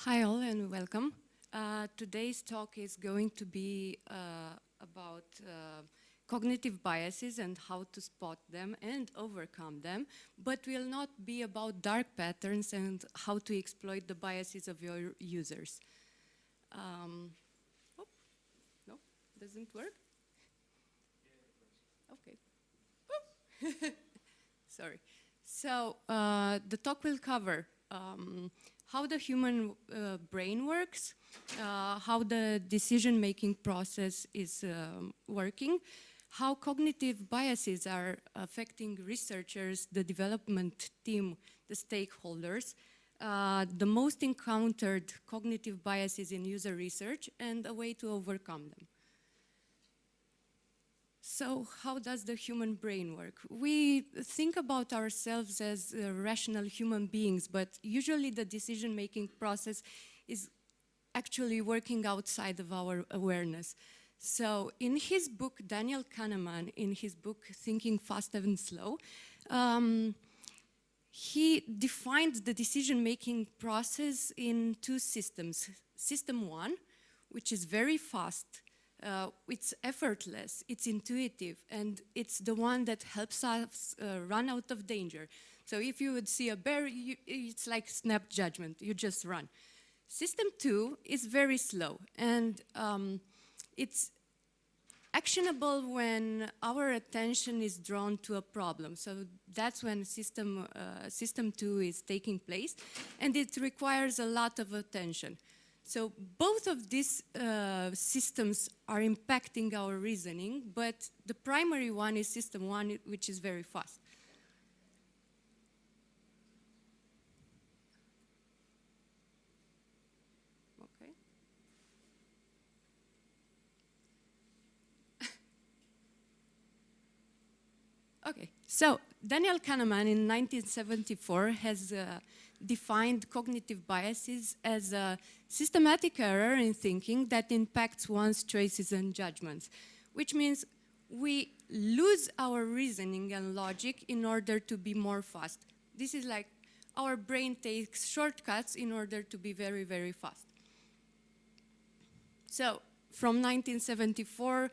Hi all and welcome. Today's talk is going to be about cognitive biases and how to spot them and overcome them, but will not be about dark patterns and how to exploit the biases of your users. Oh, no, doesn't work? Okay. Sorry. So the talk will cover how the human brain works, how the decision-making process is working, how cognitive biases are affecting researchers, the development team, the stakeholders, the most encountered cognitive biases in user research, and a way to overcome them. So how does the human brain work? We think about ourselves as rational human beings, but usually the decision-making process is actually working outside of our awareness. So in his book, Daniel Kahneman, in his book, Thinking Fast and Slow, he defined the decision-making process in two systems. System one, which is very fast, it's effortless, it's intuitive, and it's the one that helps us run out of danger. So if you would see a bear, it's like snap judgment, you just run. System two is very slow, and it's actionable when our attention is drawn to a problem. So that's when system two is taking place, and it requires a lot of attention. So both of these systems are impacting our reasoning, but the primary one is system one, which is very fast. Okay. Okay, so Daniel Kahneman in 1974 has defined cognitive biases as a systematic error in thinking that impacts one's choices and judgments, which means we lose our reasoning and logic in order to be more fast. This is like our brain takes shortcuts in order to be very, very fast. So from 1974,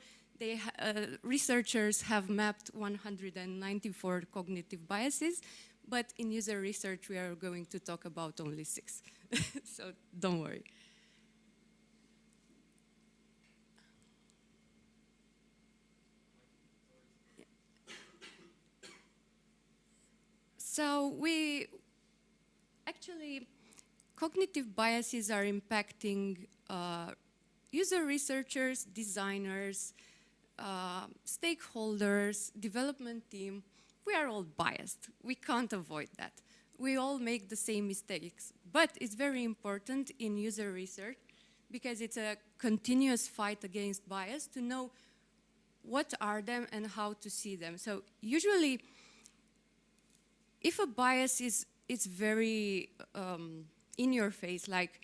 researchers have mapped 194 cognitive biases, but in user research, we are going to talk about only 6. So don't worry. Yeah. So actually, cognitive biases are impacting user researchers, designers, stakeholders, development team. We are all biased. We can't avoid that. We all make the same mistakes. But it's very important in user research because it's a continuous fight against bias to know what are them and how to see them. So usually, if a bias is very in your face, like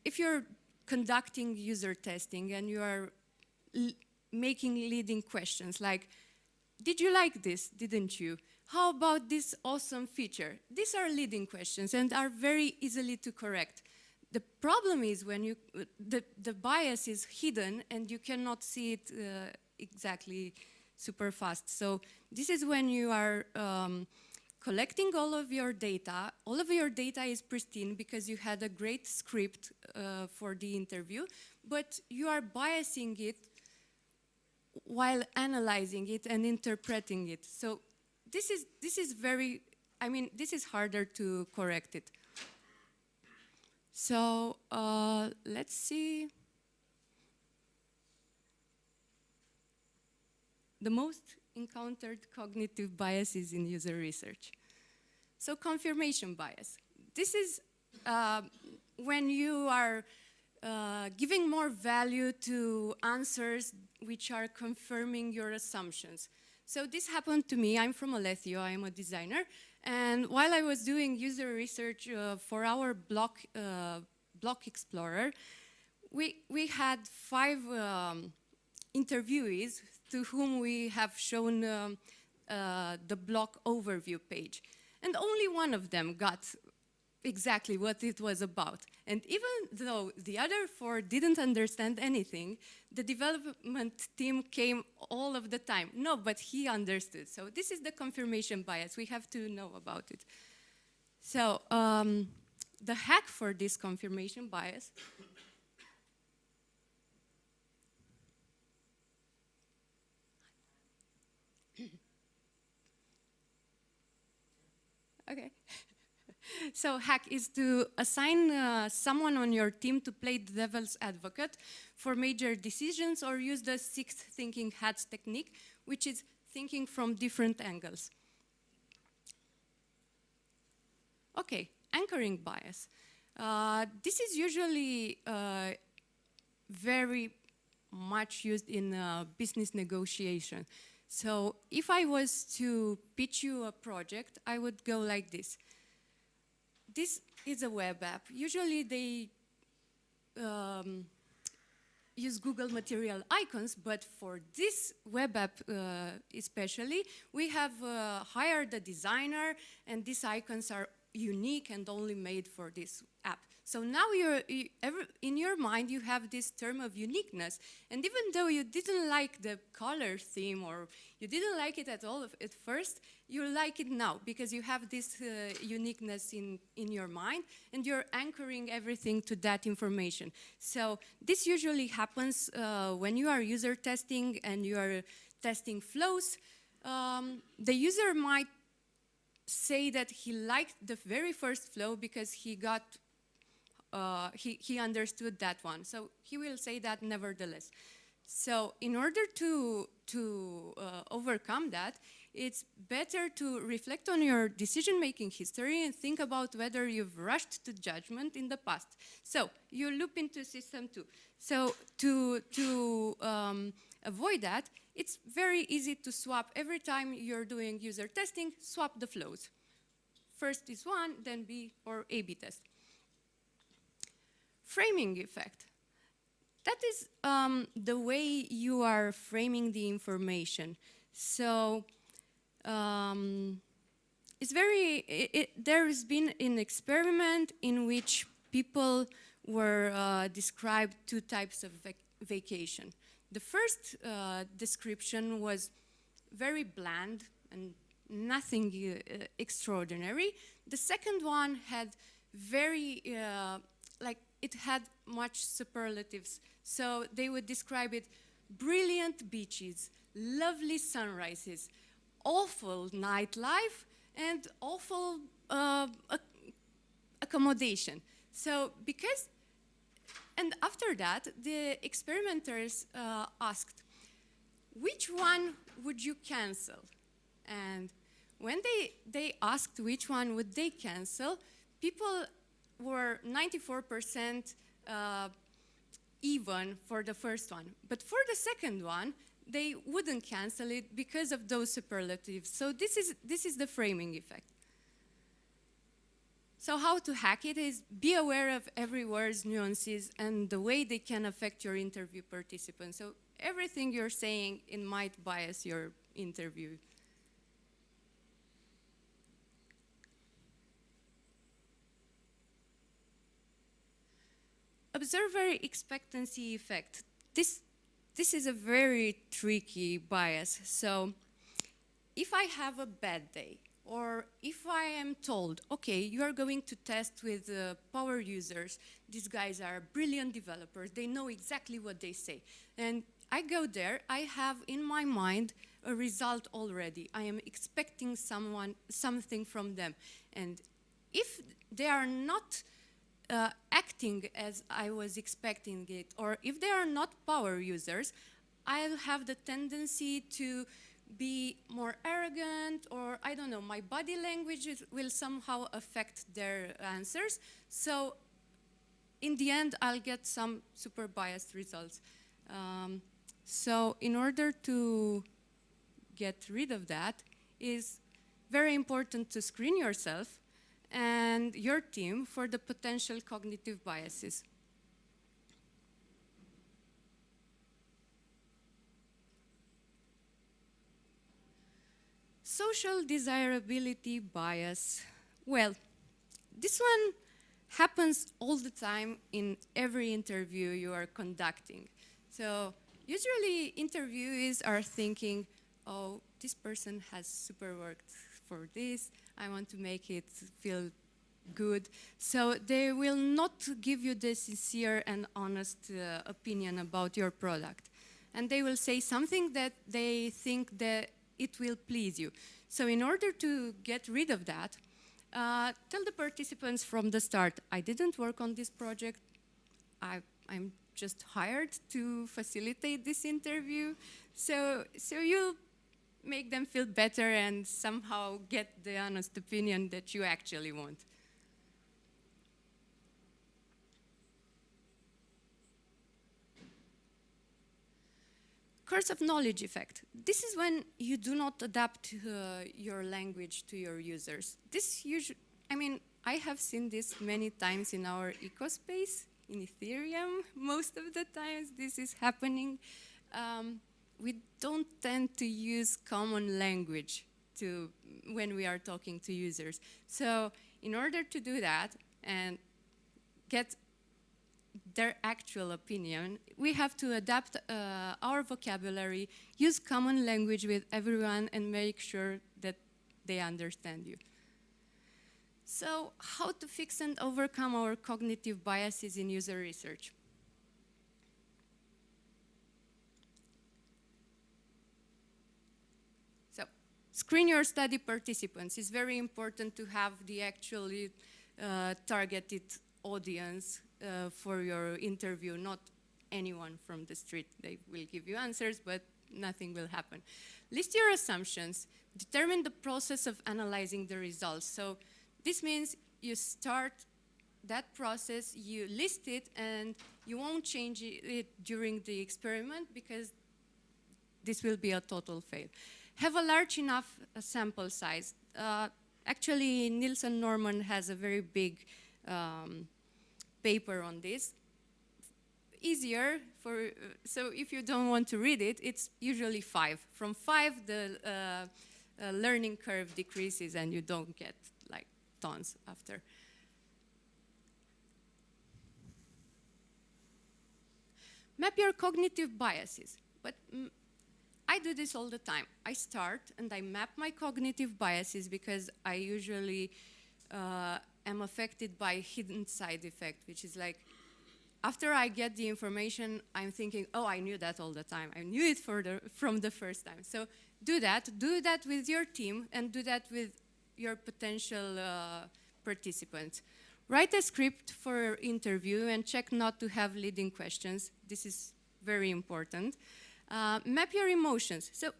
if you're conducting user testing and you are making leading questions like, did you like this, didn't you? How about this awesome feature? These are leading questions and are very easily to correct. The problem is when the bias is hidden and you cannot see it exactly super fast. So this is when you are collecting all of your data. All of your data is pristine because you had a great script for the interview, but you are biasing it while analyzing it and interpreting it. So this is very, I mean, this is harder to correct it. So let's see. The most encountered cognitive biases in user research. So confirmation bias. This is when you are giving more value to answers which are confirming your assumptions. So this happened to me. I'm from Alethio, I'm a designer. And while I was doing user research for our block explorer, we had 5 interviewees to whom we have shown the block overview page. And only one of them got exactly what it was about. And even though the other four didn't understand anything, the development team came all of the time. No, but he understood. So this is the confirmation bias. We have to know about it. So the hack for this confirmation bias okay. So hack is to assign someone on your team to play the devil's advocate for major decisions, or use the sixth thinking hats technique, which is thinking from different angles. Okay, anchoring bias. This is usually very much used in business negotiation. So if I was to pitch you a project, I would go like this. This is a web app. Usually they use Google material icons, but for this web app especially, we have hired a designer, and these icons are unique and only made for this app. So now in your mind you have this term of uniqueness, and even though you didn't like the color theme, or you didn't like it at all at first, you like it now because you have this uniqueness in your mind, and you're anchoring everything to that information. So this usually happens when you are user testing and you are testing flows. The user might say that he liked the very first flow because he got he understood that one. So he will say that nevertheless. So in order to overcome that, it's better to reflect on your decision-making history and think about whether you've rushed to judgment in the past. So you loop into system 2. So to avoid that, it's very easy to swap. Every time you're doing user testing, swap the flows. First is one, then B or A/B test. Framing effect. That is the way you are framing the information. So it's there has been an experiment in which people were described two types of vacation. The first description was very bland and nothing extraordinary. The second one had very, it had much superlatives. So they would describe it: brilliant beaches, lovely sunrises, awful nightlife, and awful accommodation. So and after that, the experimenters asked, which one would you cancel? And when they asked which one would they cancel, people were 94% even for the first one. But for the second one, they wouldn't cancel it because of those superlatives. So this is the framing effect. So how to hack it is be aware of every word's nuances and the way they can affect your interview participants. So everything you're saying, it might bias your interview. Observer expectancy effect. This is a very tricky bias. So if I have a bad day, or if I am told, okay, you are going to test with power users, these guys are brilliant developers, they know exactly what they say. And I go there, I have in my mind a result already. I am expecting something from them. And if they are not acting as I was expecting it, or if they are not power users, I'll have the tendency to be more arrogant, or I don't know, my body language will somehow affect their answers. So in the end, I'll get some super biased results. So in order to get rid of that, it's very important to screen yourself and your team for the potential cognitive biases. Social desirability bias. Well, this one happens all the time in every interview you are conducting. So usually interviewees are thinking, oh, this person has super worked for this, I want to make it feel good. So they will not give you the sincere and honest opinion about your product. And they will say something that they think that it will please you. So in order to get rid of that, tell the participants from the start, I didn't work on this project. I'm just hired to facilitate this interview. So you make them feel better and somehow get the honest opinion that you actually want. Curse of knowledge effect. This is when you do not adapt your language to your users. This usually, I mean, I have seen this many times in our ecospace, in Ethereum. Most of the times this is happening. We don't tend to use common language when we are talking to users. So in order to do that and get their actual opinion, we have to adapt our vocabulary, use common language with everyone, and make sure that they understand you. So how to fix and overcome our cognitive biases in user research? So screen your study participants. It's very important to have the actually targeted audience for your interview, not anyone from the street. They will give you answers, but nothing will happen. List your assumptions. Determine the process of analyzing the results. So this means you start that process, you list it, and you won't change it during the experiment because this will be a total fail. Have a large enough sample size. Actually, Nielsen Norman has a very big paper on this. Easier for, so if you don't want to read it, it's usually 5. From 5, the learning curve decreases and you don't get like tons after. Map your cognitive biases. But I do this all the time. I start and I map my cognitive biases because I usually am affected by hidden side effect, which is like, after I get the information, I'm thinking, oh, I knew that all the time. I knew it from the first time. So do that with your team, and do that with your potential participants. Write a script for your interview and check not to have leading questions. This is very important. Map your emotions. So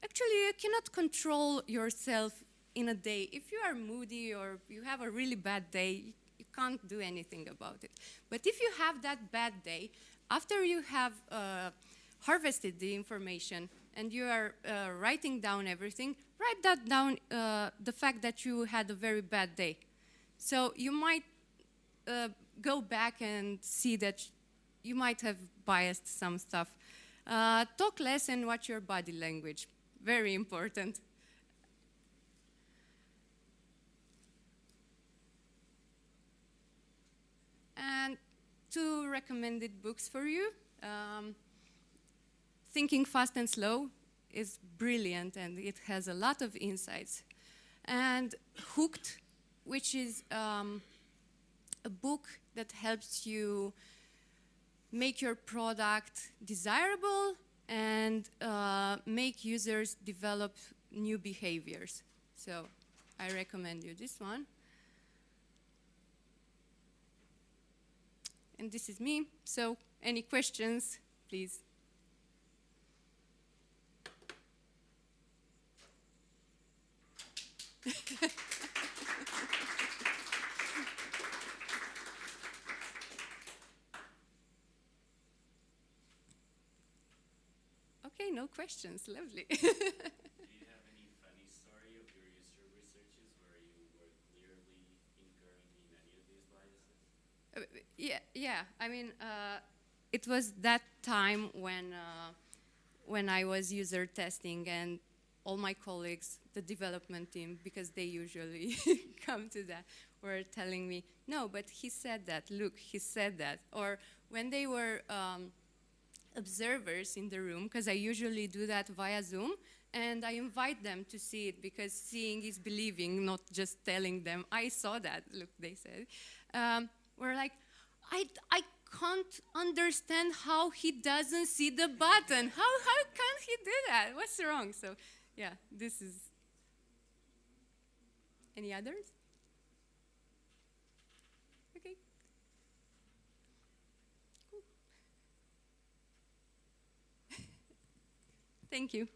actually, you cannot control yourself in a day. If you are moody or you have a really bad day, you can't do anything about it. But if you have that bad day, after you have harvested the information and you are writing down everything, write that down, the fact that you had a very bad day. So you might go back and see that you might have biased some stuff. Talk less and watch your body language. Very important. And 2 recommended books for you. Thinking Fast and Slow is brilliant and it has a lot of insights. And Hooked, which is a book that helps you make your product desirable and make users develop new behaviors. So I recommend you this one. And this is me. So any questions, please? Okay, no questions. Lovely. Do you have any funny story of your user researches where you were clearly incurring in any of these biases? Yeah. I mean, it was that time when I was user testing, and all my colleagues, the development team, because they usually come to that, were telling me, no, but he said that, look, he said that. Or when they were observers in the room, because I usually do that via Zoom, and I invite them to see it because seeing is believing, not just telling them, I saw that, look, they said. We're like, I can't understand how he doesn't see the button. How can he do that? What's wrong? So yeah, this is, any others? Okay. Cool. Thank you.